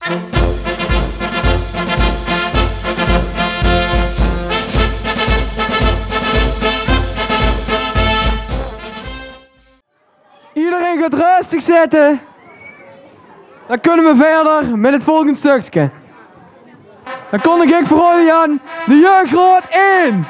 Iedereen gaat rustig zitten. Dan kunnen we verder met het volgende stukje. Dan kondig ik voor jullie aan de Jeugdrood 1.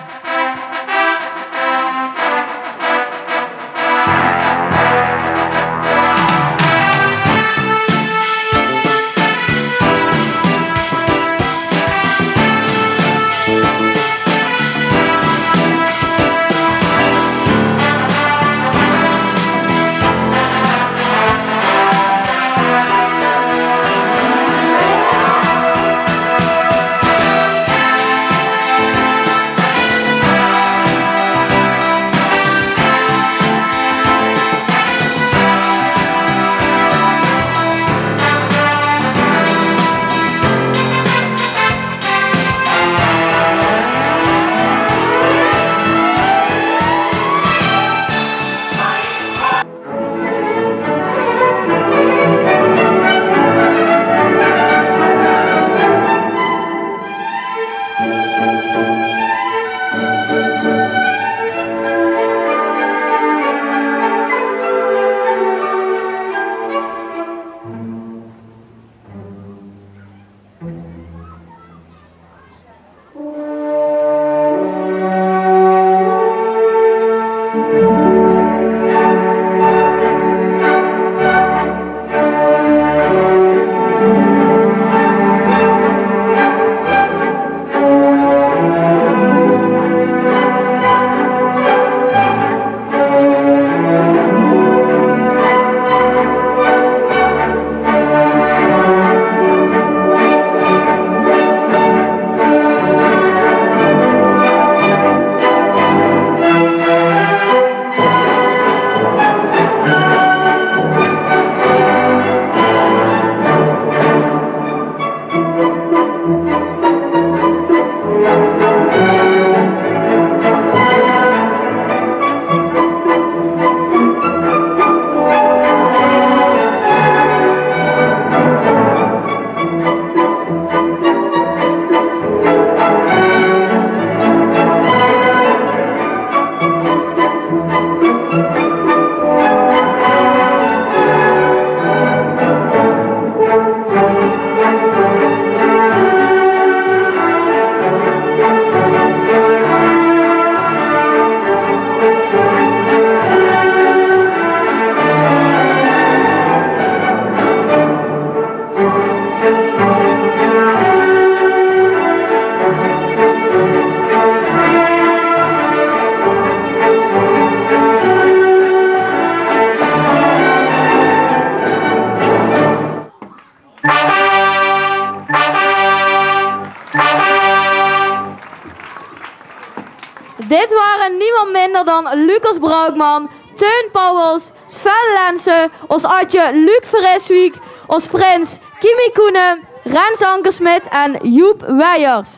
Dit waren niemand minder dan Lucas Braukman, Teun Pauwels, Sven Lensen, ons Adje Luc Verreswijk, ons Prins Kimi Koenen, Rens Ankersmit en Joep Weijers.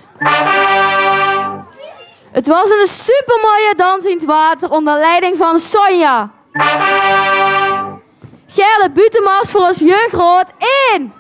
Het was een supermooie dans in het water onder leiding van Sonja. Gerda Butemars voor ons Jeugdrood 1.